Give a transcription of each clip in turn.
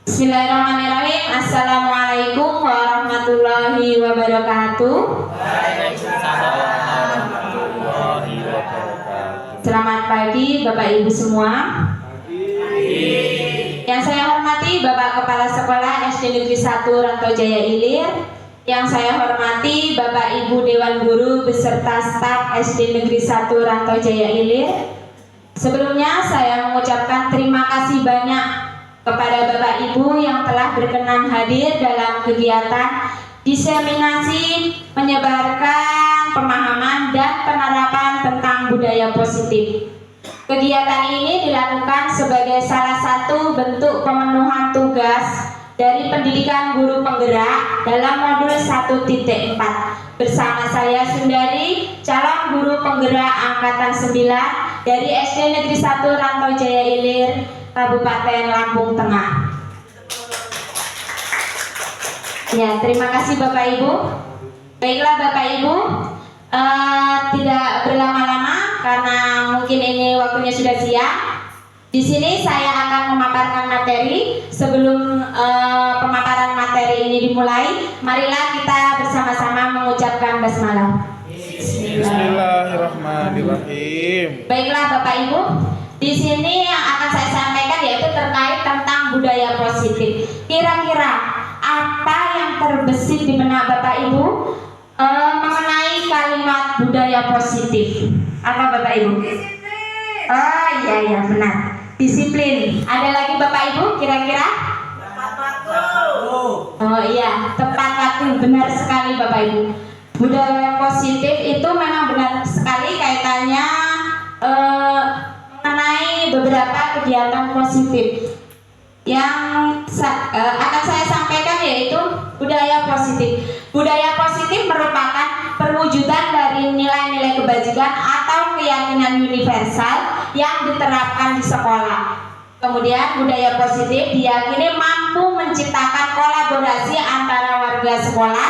Bismillahirrahmanirrahim. Assalamualaikum warahmatullahi wabarakatuh. Waalaikumsalam warahmatullahi wabarakatuh. Selamat pagi Bapak Ibu semua. Yang saya hormati Bapak Kepala Sekolah SD Negeri 1 Rantau Jaya Ilir. Yang saya hormati Bapak Ibu Dewan Guru beserta staf SD Negeri 1 Rantau Jaya Ilir. Sebelumnya saya mengucapkan terima kasih banyak kepada Bapak Ibu yang telah berkenan hadir dalam kegiatan diseminasi menyebarkan pemahaman dan penerapan tentang budaya positif. Kegiatan ini dilakukan sebagai salah satu bentuk pemenuhan tugas dari pendidikan guru penggerak dalam modul 1.4 bersama saya Sundari, calon guru penggerak angkatan 9 dari SD Negeri 1 Rantau Jaya Ilir, Kabupaten Lampung Tengah. Ya, terima kasih Bapak Ibu. Baiklah Bapak Ibu, tidak berlama-lama karena mungkin ini waktunya sudah siang. Di sini saya akan memaparkan materi. Sebelum pemaparan materi ini dimulai, marilah kita bersama-sama mengucapkan basmalah. Bismillahirrahmanirrahim. Baiklah Bapak Ibu, di sini yang akan saya sampaikan yaitu terkait tentang budaya positif. Kira-kira apa yang terbesit di benak Bapak Ibu mengenai kalimat budaya positif? Apa Bapak Ibu? Disiplin. Oh iya benar. Disiplin. Ada lagi Bapak Ibu kira-kira? Tepat waktu. Oh iya, tepat waktu. Benar sekali Bapak Ibu. Budaya positif itu memang benar sekali kaitannya mengenai beberapa kegiatan positif yang akan saya sampaikan, yaitu budaya positif. Budaya positif merupakan perwujudan dari nilai-nilai kebajikan atau keyakinan universal yang diterapkan di sekolah. Kemudian budaya positif diyakini mampu menciptakan kolaborasi antara warga sekolah,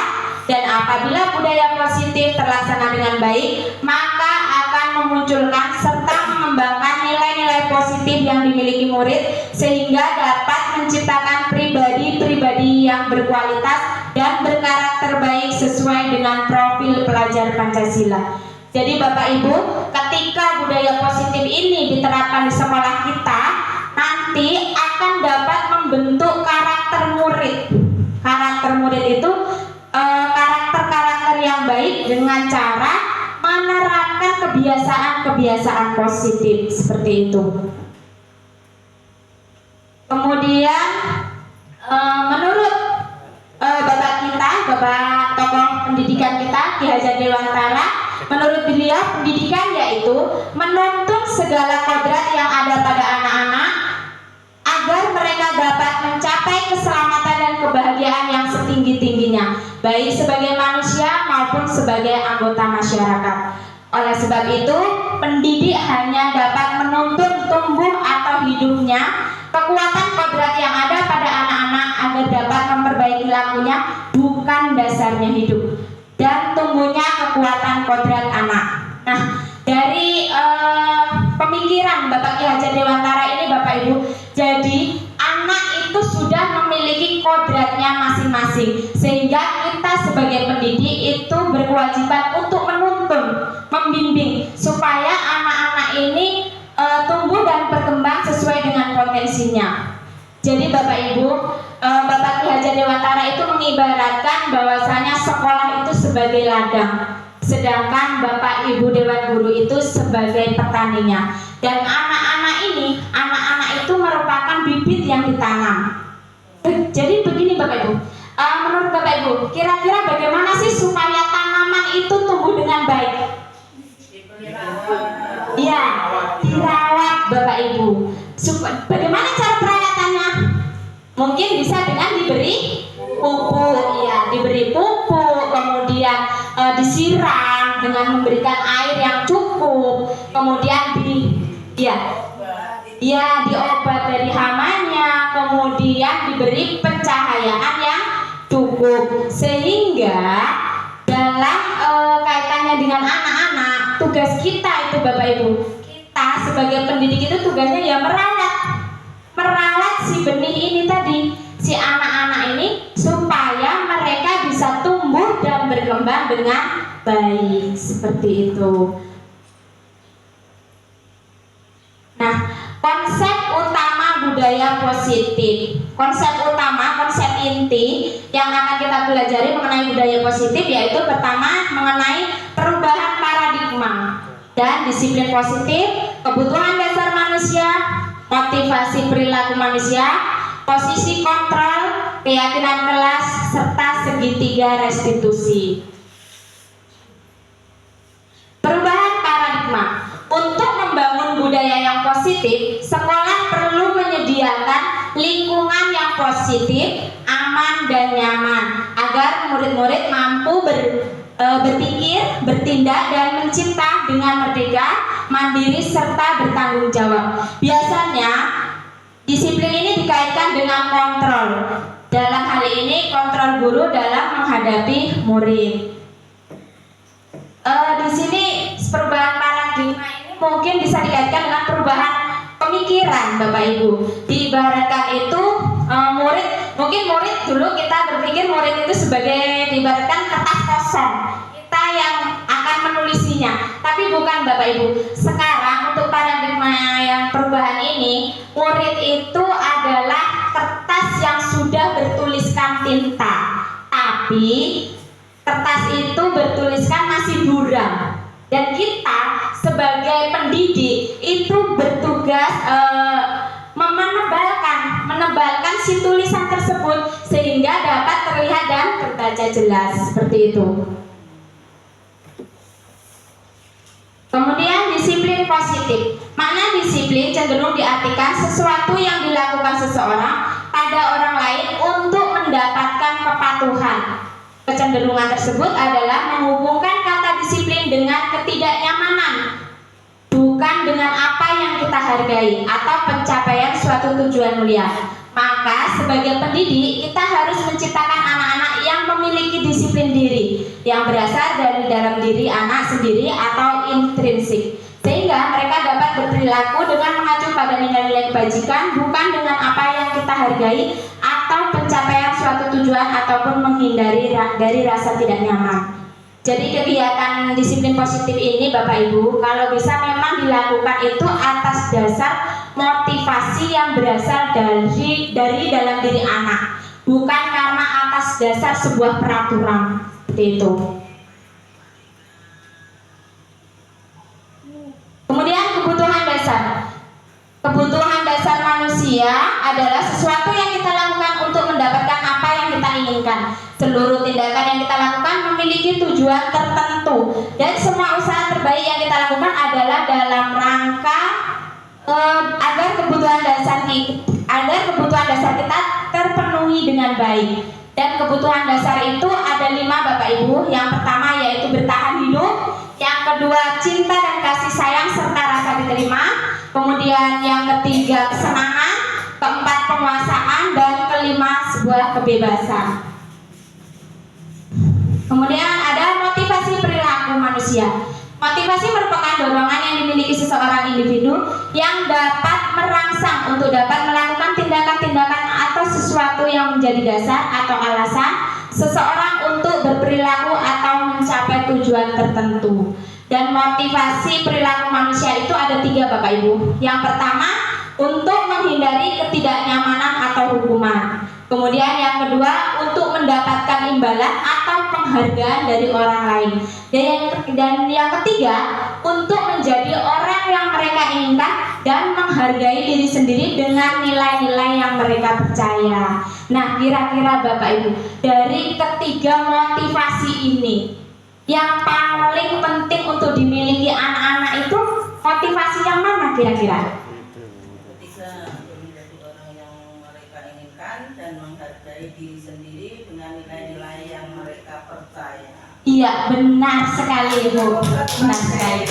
dan apabila budaya positif terlaksana dengan baik, maka akan memunculkan serta mengembangkan nilai-nilai positif yang dimiliki murid sehingga dapat menciptakan pribadi-pribadi yang berkualitas dan berkarakter baik sesuai dengan profil pelajar Pancasila. Jadi Bapak Ibu, ketika budaya positif ini diterapkan di sekolah kita, nanti akan dapat membentuk karakter murid. Karakter murid itu karakter-karakter yang baik dengan cara menerapkan kebiasaan-kebiasaan positif seperti itu. Kemudian menurut Bapak kita, Bapak tokoh pendidikan kita, Ki Hajar Dewantara, menurut beliau pendidikan yaitu menuntun segala kodrat yang ada pada anak-anak agar mereka dapat mencapai keselamatan dan kebahagiaan yang setinggi-tingginya, baik sebagai manusia maupun sebagai anggota masyarakat. Oleh sebab itu, pendidik hanya dapat menuntun tumbuh atau hidupnya kekuatan kodrat yang ada pada anak-anak agar dapat memperbaiki lakunya, bukan dasarnya hidup dan tumbuhnya kekuatan kodrat anak. Nah, dari pemikiran Bapak Ki Hajar Dewantara ini Bapak Ibu, jadi anak itu sudah memiliki kodratnya masing-masing, sehingga kita sebagai pendidik itu berkewajiban untuk menuntun, membimbing supaya anak-anak ini tumbuh dan berkembang sesuai dengan potensinya. Jadi Bapak Ibu, Bapak Ki Hajar Dewantara itu mengibaratkan bahwasanya sekolah itu sebagai ladang, sedangkan Bapak Ibu Dewan Guru itu sebagai petaninya. Dan anak-anak itu merupakan bibit yang ditanam. Jadi begini Bapak Ibu, menurut Bapak Ibu, kira-kira bagaimana sih supaya tanaman itu tumbuh dengan baik? Iya, dirawat Bapak Ibu. Bagaimana cara perawatannya? Mungkin bisa dengan diberi pupuk, ya, diberi pupuk, kemudian disiram dengan memberikan air yang cukup, kemudian diobat dari hamanya, kemudian diberi pencahayaan yang cukup, sehingga dalam kaitannya dengan anak-anak, tugas kita itu Bapak Ibu, kita sebagai pendidik itu tugasnya ya merawat si benih ini tadi, si anak-anak ini, supaya mereka bisa tumbuh dan berkembang dengan baik, seperti itu. Nah, konsep utama budaya positif, konsep utama, konsep inti yang akan kita pelajari mengenai budaya positif yaitu pertama mengenai perubahan paradigma dan disiplin positif, kebutuhan dasar manusia, motivasi perilaku manusia, posisi kontrol, keyakinan kelas, serta segitiga restitusi. Perubahan paradigma. Untuk membangun budaya yang positif, sekolah perlu menyediakan lingkungan yang positif, aman dan nyaman agar murid-murid mampu berpikir, bertindak dan mencipta dengan merdeka, mandiri serta bertanggung jawab. Biasanya disiplin ini dikaitkan dengan kontrol. Dalam hal ini kontrol guru dalam menghadapi murid. Di sini perubahan paradigma ini mungkin bisa dikaitkan dengan perubahan pemikiran, Bapak Ibu. Diibaratkan itu mungkin murid dulu kita berpikir murid itu sebagai diibaratkan kertas kosong, kita yang akan menulisnya. Tapi bukan, Bapak Ibu. Sekarang untuk paradigma yang perubahan ini, murid itu adalah kertas yang sudah bertuliskan tinta, tapi kertas itu bertuliskan masih buram. Dan kita sebagai pendidik itu bertugas menebalkan si tulisan tersebut sehingga dapat terlihat dan terbaca jelas, seperti itu. Kemudian disiplin positif. Makna disiplin cenderung diartikan sesuatu yang dilakukan seseorang pada orang lain untuk mendapatkan kepatuhan. Kecenderungan tersebut adalah menghubungkan kata disiplin dengan ketidaknyamanan, bukan dengan apa yang kita hargai atau pencapaian suatu tujuan mulia. Maka sebagai pendidik kita harus menciptakan anak-anak yang memiliki disiplin diri yang berasal dari dalam diri anak sendiri atau intrinsik, sehingga mereka dapat berperilaku dengan mengacu pada nilai-nilai kebajikan, bukan dengan apa yang kita hargai atau pencapaian suatu tujuan ataupun menghindari dari rasa tidak nyaman. Jadi kegiatan disiplin positif ini, Bapak Ibu, kalau bisa memang dilakukan itu atas dasar motivasi yang berasal dari dalam diri anak, bukan karena atas dasar sebuah peraturan, seperti itu. Kemudian kebutuhan dasar. Kebutuhan dasar manusia adalah sesuatu yang kita lakukan untuk mendapatkan apa yang kita inginkan. Seluruh tindakan yang kita lakukan memiliki tujuan tertentu, dan semua usaha terbaik yang kita lakukan adalah dalam rangka agar kebutuhan dasar kita terpenuhi dengan baik. Dan kebutuhan dasar itu ada 5, Bapak Ibu. Yang pertama yaitu bertahan hidup, yang kedua cinta dan kasih sayang serta rasa diterima, kemudian yang ketiga kesenangan, keempat penguasaan, dan kelima sebuah kebebasan. Kemudian ada motivasi perilaku manusia. Motivasi merupakan dorongan yang dimiliki seseorang individu yang dapat merangsang untuk dapat melakukan tindakan-tindakan atau sesuatu yang menjadi dasar atau alasan seseorang untuk berperilaku atau mencapai tujuan tertentu. Dan motivasi perilaku manusia itu ada 3, Bapak Ibu. Yang pertama, untuk menghindari ketidaknyamanan atau hukuman. Kemudian yang kedua, untuk mendapatkan imbalan atau penghargaan dari orang lain. Dan yang ketiga, untuk menjadi orang yang mereka inginkan dan menghargai diri sendiri dengan nilai-nilai yang mereka percaya. Nah, kira-kira Bapak Ibu, dari ketiga motivasi ini, yang paling penting untuk dimiliki anak-anak itu motivasi yang mana kira-kira? Menjadi orang yang mereka inginkan dan menghargai diri sendiri dengan nilai-nilai yang mereka percaya. Iya, benar sekali Ibu. Benar sekali.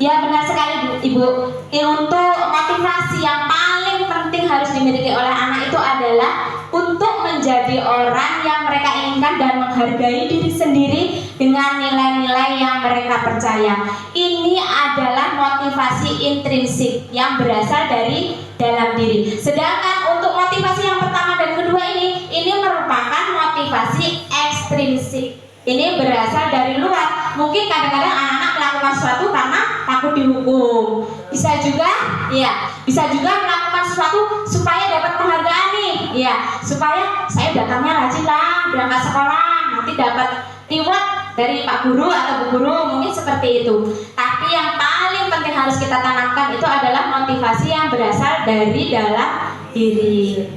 Ya benar sekali Ibu. Untuk motivasi yang paling penting harus dimiliki oleh anak itu adalah untuk menjadi orang yang mereka inginkan dan menghargai diri sendiri dengan nilai-nilai yang mereka percaya. Ini adalah motivasi intrinsik yang berasal dari dalam diri. Sedangkan untuk motivasi yang pertama dan kedua ini merupakan motivasi ekstrinsik. Ini berasal dari luar. Mungkin kadang-kadang anak-anak melakukan sesuatu karena takut dihukum. Bisa juga melakukan sesuatu supaya dapat penghargaan nih. Ya, supaya saya datangnya rajin lah berangkat sekolah, nanti dapat reward dari Pak Guru atau Bu Guru, mungkin seperti itu. Tapi yang paling penting harus kita tanamkan itu adalah motivasi yang berasal dari dalam diri.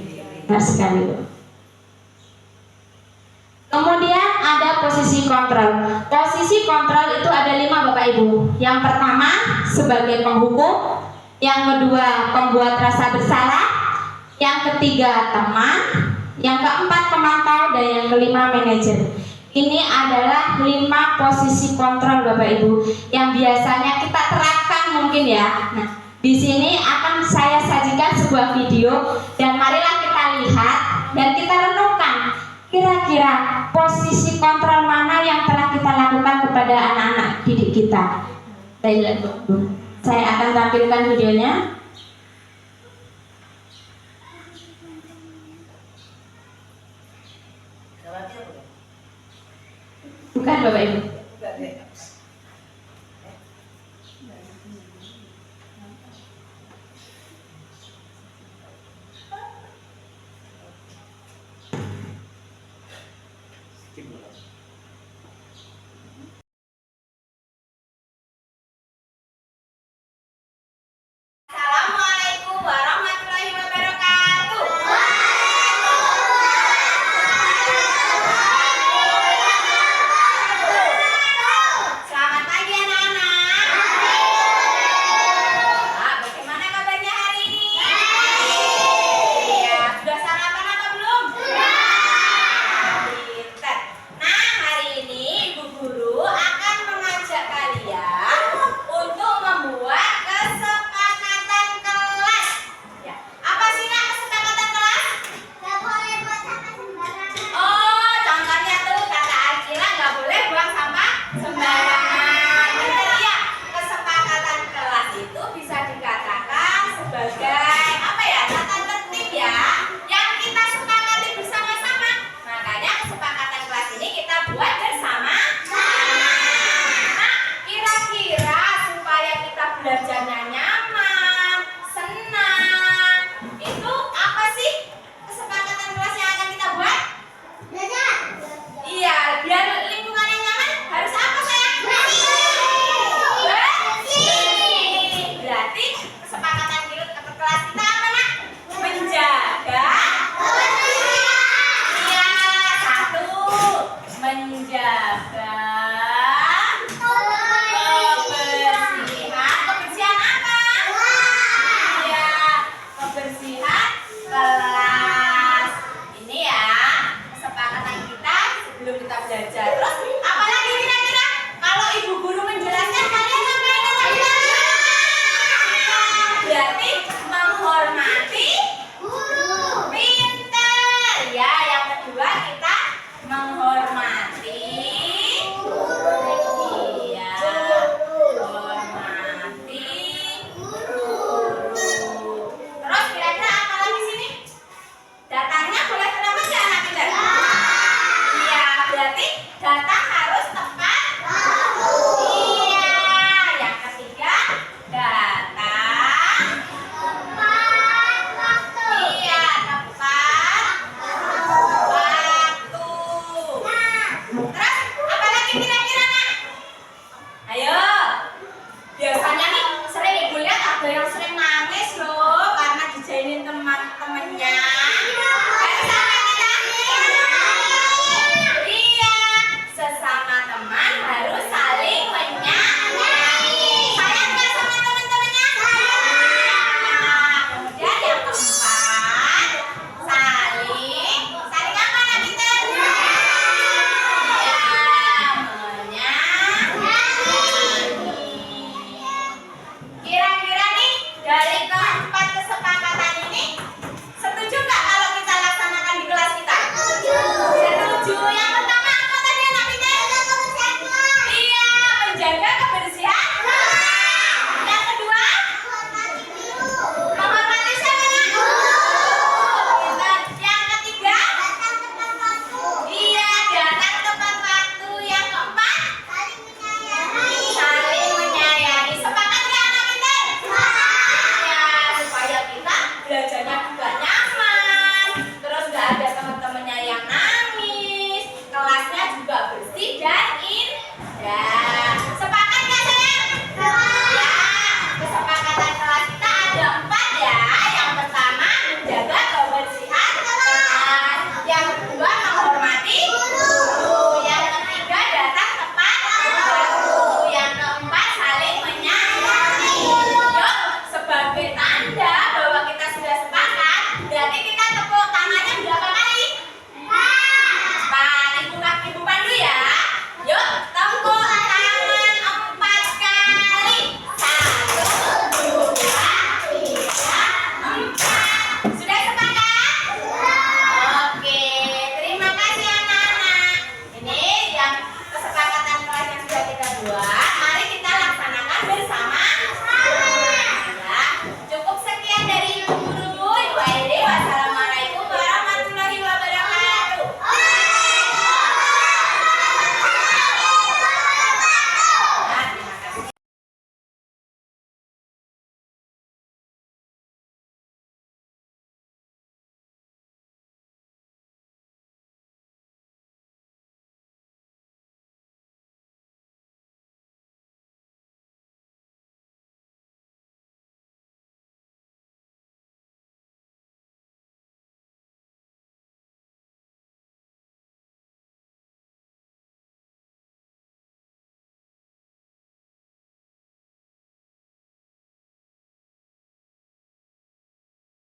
Benar sekali. Kemudian ada posisi kontrol. Posisi kontrol itu ada 5 Bapak Ibu. Yang pertama sebagai penghukum, yang kedua pembuat rasa bersalah, yang ketiga teman, yang keempat pemantau, dan yang kelima manajer. Ini adalah 5 posisi kontrol Bapak Ibu yang biasanya kita terapkan mungkin ya. Nah, di sini akan saya sajikan sebuah video dan marilah kita lihat dan kita renungkan kira-kira posisi kontrol mana yang telah kita lakukan kepada anak-anak didik kita. Saya akan tampilkan videonya. Bukan Bapak Ibu.